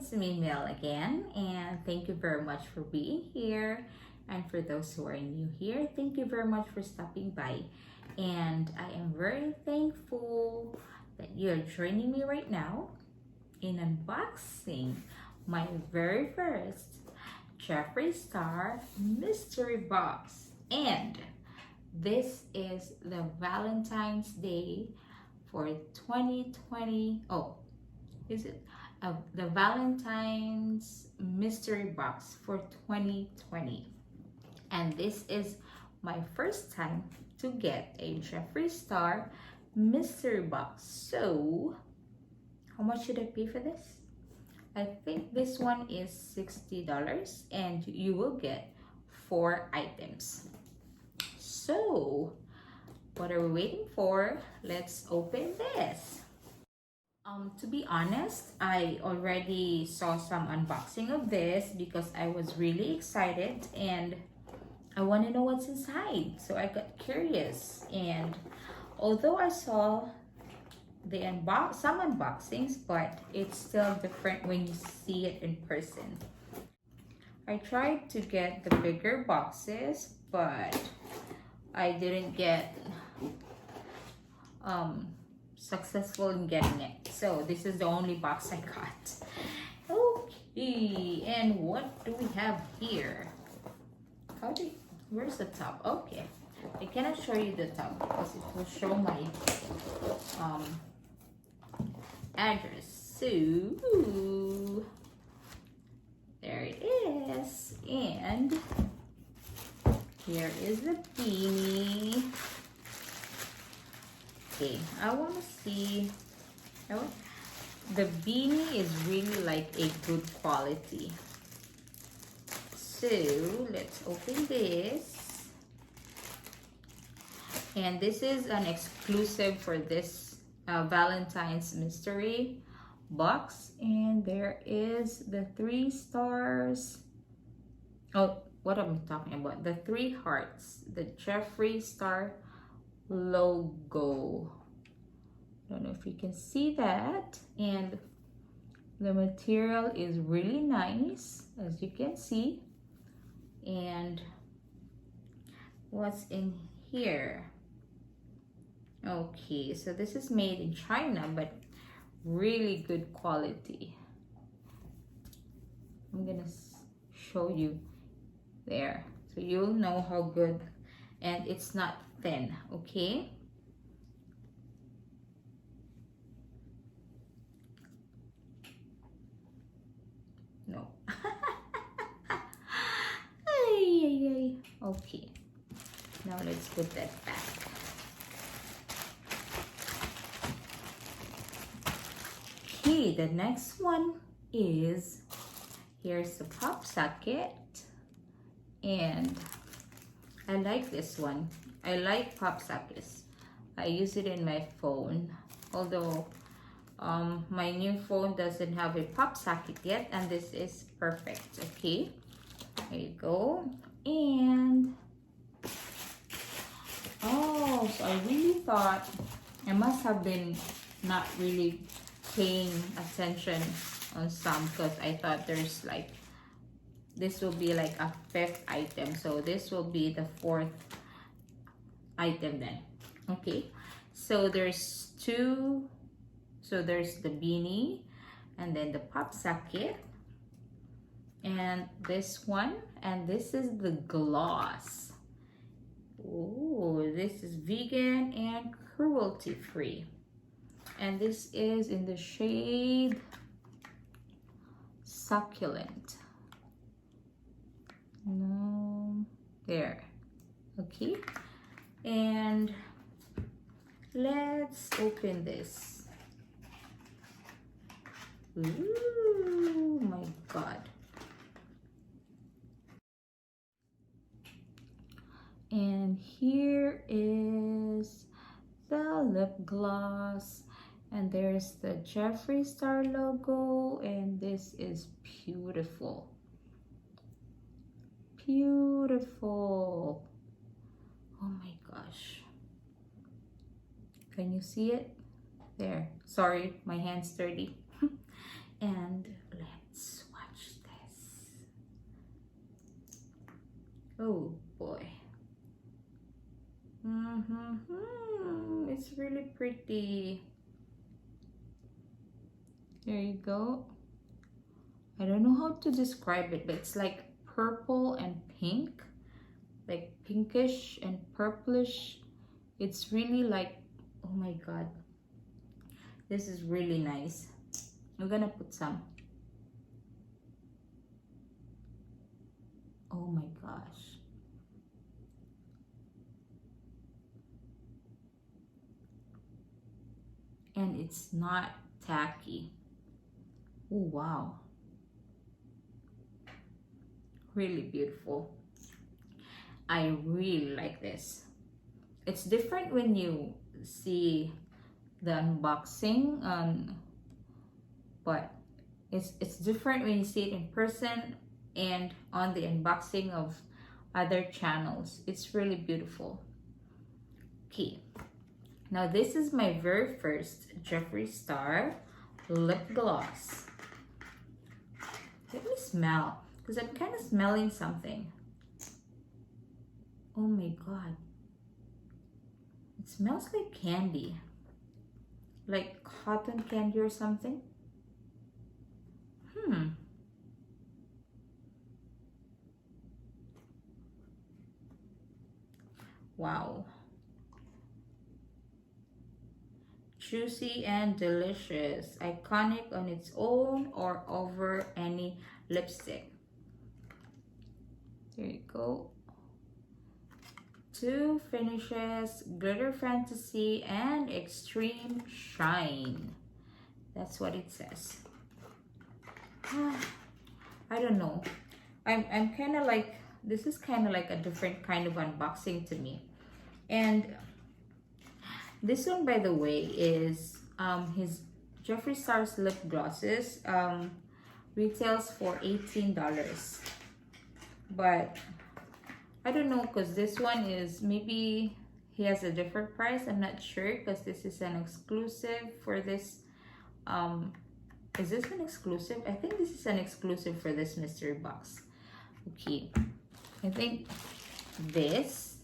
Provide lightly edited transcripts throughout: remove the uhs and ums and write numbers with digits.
it's me, Mel, again, and thank you very much for being here. And for those who are new here, thank you very much for stopping by. And I am very thankful that you're joining me right now in unboxing my very first Jeffree Star mystery box. And this is the Valentine's Day for 2020. Oh, is it the Valentine's mystery box for 2020? And this is my first time to get a Jeffree Star mystery box. So how much should I pay for this? I think this one is $60 and you will get 4 items. So what are we waiting for? Let's open this. To be honest, I already saw some unboxing of this because I was really excited and I want to know what's inside. So I got curious, and although I saw the some unboxings, but it's still different when you see it in person. I tried to get the bigger boxes, but I didn't get successful in getting it. So this is the only box I got. Okay, and what do we have here? Where's the top? Okay, I cannot show you the top because it will show my address. So there it is, and here is the beanie. Okay, I want to see. The beanie is really like a good quality. So let's open this. And this is an exclusive for this Valentine's mystery box. And there is the 3 stars. Oh, what am I talking about? The 3 hearts. The Jeffree Star logo. I don't know if you can see that. And the material is really nice, as you can see. And what's in here? Okay, so this is made in China, but really good quality. I'm gonna show you there so you'll know how good, and it's not thin. Okay, no. Okay, now let's put that back. Okay, the next one is, here's the pop socket, and I like this one. I like pop sockets. I use it in my phone, although my new phone doesn't have a pop socket yet, and this is perfect. Okay, there you go. And oh, so I really thought I must have been not really paying attention on some, because I thought there's like, this will be like a 5th item, so this will be the 4th item then. Okay, so there's 2. So there's the beanie, and then the pop socket, and this one, and this is the gloss. Oh, this is vegan and cruelty free, and this is in the shade Succulent. No, there. Okay, and let's open this. Ooh, my God. And here is the lip gloss, and there's the Jeffree Star logo, and this is beautiful. Beautiful. Oh my gosh. Can you see it? There. Sorry, my hand's dirty. And let's Swatch this. Oh boy. It's really pretty. There you go. I don't know how to describe it, but it's like purple and pink, like pinkish and purplish. It's really like, oh my god, this is really nice. I'm gonna put some. Oh my gosh. And it's not tacky. Oh wow. Really beautiful. I really like this. It's different when you see the unboxing, but it's different when you see it in person and on the unboxing of other channels. It's really beautiful. Okay, now this is my very first Jeffree Star lip gloss. Let me smell, because I'm kind of smelling something. Oh my god, it smells like candy, like cotton candy or something. Wow. Juicy and delicious, iconic on its own or over any lipstick. There you go. 2 finishes: glitter fantasy and extreme shine. That's what it says. I don't know. I'm kind of like, this is kind of like a different kind of unboxing to me. And this one, by the way, is his Jeffree Star's lip glosses. Retails for $18, but I don't know, because this one is, maybe he has a different price. I'm not sure, because this is an exclusive for this. Is this an exclusive? I think this is an exclusive for this mystery box. Okay, I think this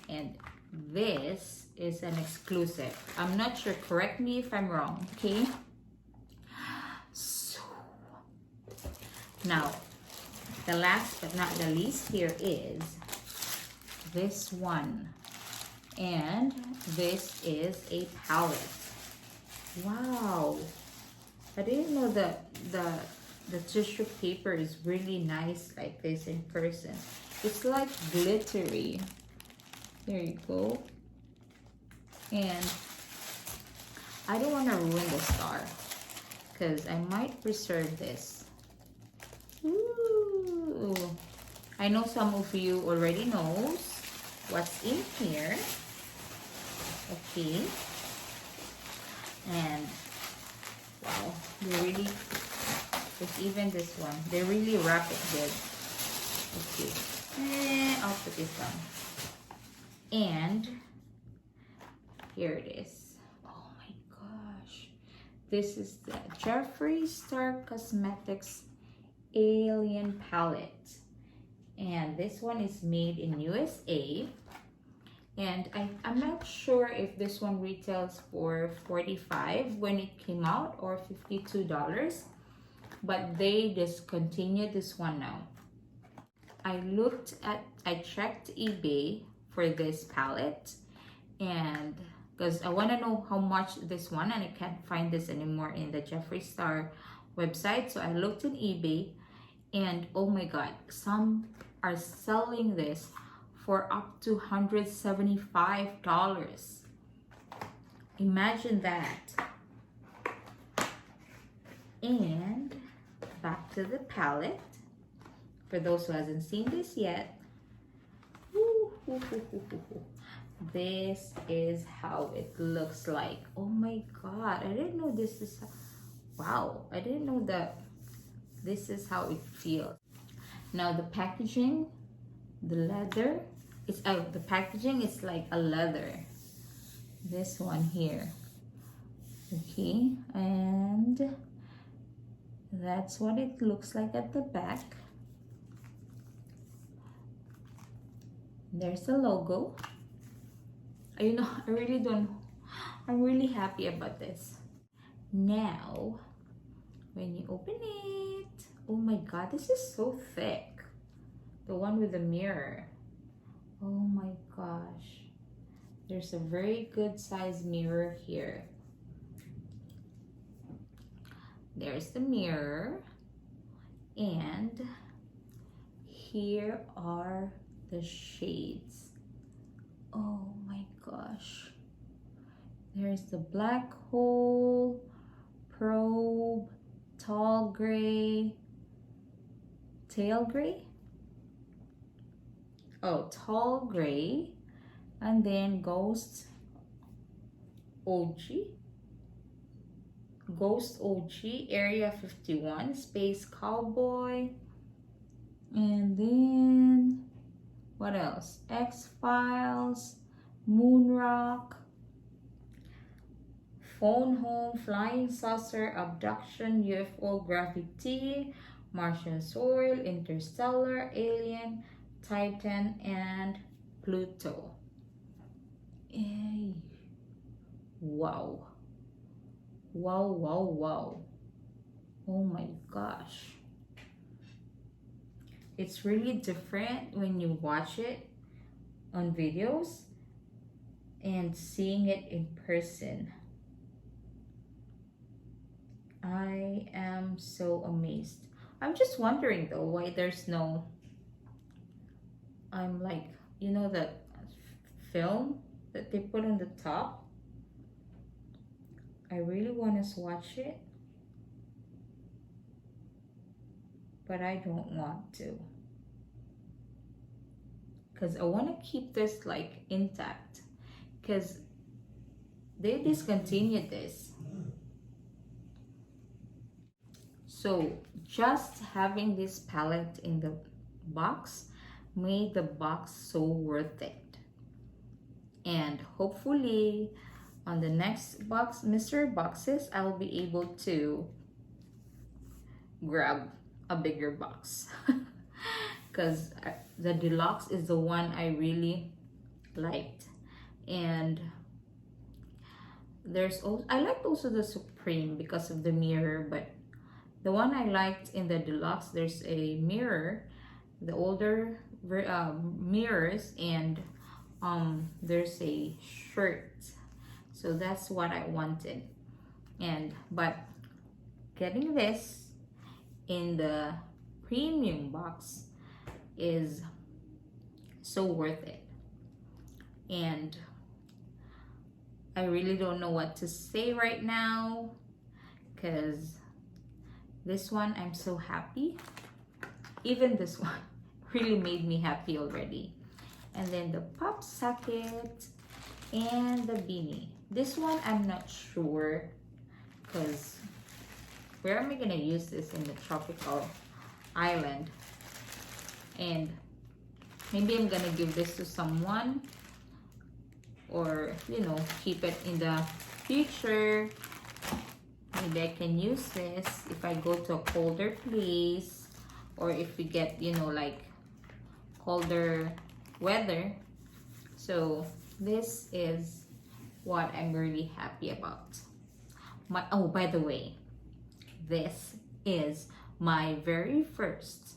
and this is an exclusive. I'm not sure, correct me if I'm wrong. Okay, so now the last but not the least here is this one, and this is a palette. Wow, I didn't know that the tissue paper is really nice like this in person. It's like glittery. There you go. And I don't want to ruin the star, because I might preserve this. Ooh. I know some of you already knows what's in here. Okay. And wow, they really, there's even this one. They really wrap it good. Okay. I'll put this down. And here it is. Oh my gosh. This is the Jeffree Star Cosmetics Alien Palette. And this one is made in USA. And I'm not sure if this one retails for $45 when it came out or $52. But they discontinued this one now. I checked eBay for this palette, and because I want to know how much this one, and I can't find this anymore in the Jeffree Star website. So I looked in eBay, and oh my god, some are selling this for up to $175. Imagine that. And back to the palette. For those who hasn't seen this yet, this is how it looks like. Oh my god, I didn't know this is, wow, I didn't know that this is how it feels. Now the packaging, the leather, the packaging is like a leather. This one here. Okay, and That's what it looks like at the back. There's the logo. You know, I'm really happy about this. Now, when you open it, oh my god, this is so thick. The one with the mirror. Oh my gosh. There's a very good size mirror here. There's the mirror. And here are the shades. Oh my gosh. There's the black hole, probe, tall gray, tail gray. Oh, tall gray, and then ghost OG, area 51, space cowboy, and then what else? X-Files, moon rock, phone home, flying saucer, abduction, UFO, gravity, Martian soil, interstellar, alien, Titan, and Pluto. Hey. Wow. Wow, wow, wow. Oh my gosh. It's really different when you watch it on videos and seeing it in person. I am so amazed. I'm just wondering though why there's no, I'm like, you know, that film that they put on the top. I really want to swatch it, but I don't want to, because I want to keep this like intact, because they discontinued this. So just having this palette in the box made the box so worth it. And hopefully on the next box, mystery boxes, I'll be able to grab a bigger box. Because the deluxe is the one I really liked. And there's also, I liked also the Supreme because of the mirror, but the one I liked in the deluxe, there's a mirror, the older mirrors, and there's a shirt. So that's what I wanted. But getting this in the premium box is so worth it. And I really don't know what to say right now, because this one, I'm so happy. Even this one really made me happy already. And then the pop socket and the beanie. This one, I'm not sure, because where am I gonna use this in the tropical island? And maybe I'm gonna give this to someone, or, you know, keep it in the future. Maybe I can use this if I go to a colder place, or if we get, you know, like colder weather. So this is what I'm really happy about. Oh, by the way, this is my very first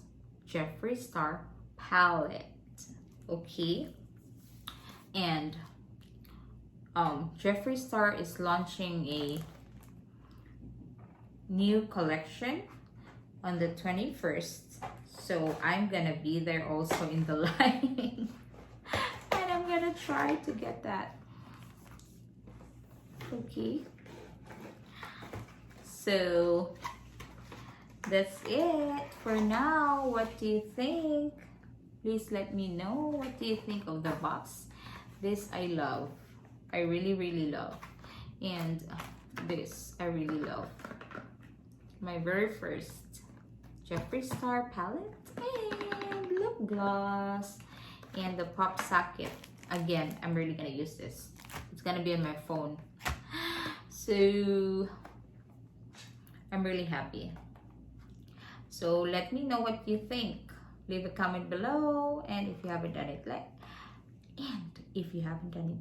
Jeffree Star palette. Okay, and Jeffree Star is launching a new collection on the 21st, so I'm gonna be there also in the line. And I'm gonna try to get that. Okay, so that's it for now. What do you think? Please let me know. What do you think of the box? This I love. I really love. And this I really love. My very first Jeffree Star palette and lip gloss and the pop socket. Again, I'm really gonna use this. It's gonna be on my phone. So I'm really happy. So let me know what you think. Leave a comment below, and if you haven't done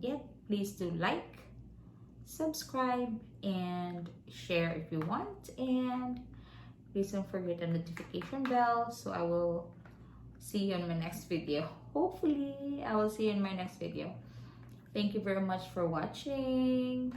it, please do like, subscribe, and share if you want, and please don't forget the notification bell so I will see you in my next video. Hopefully I will see you in my next video. Thank you very much for watching.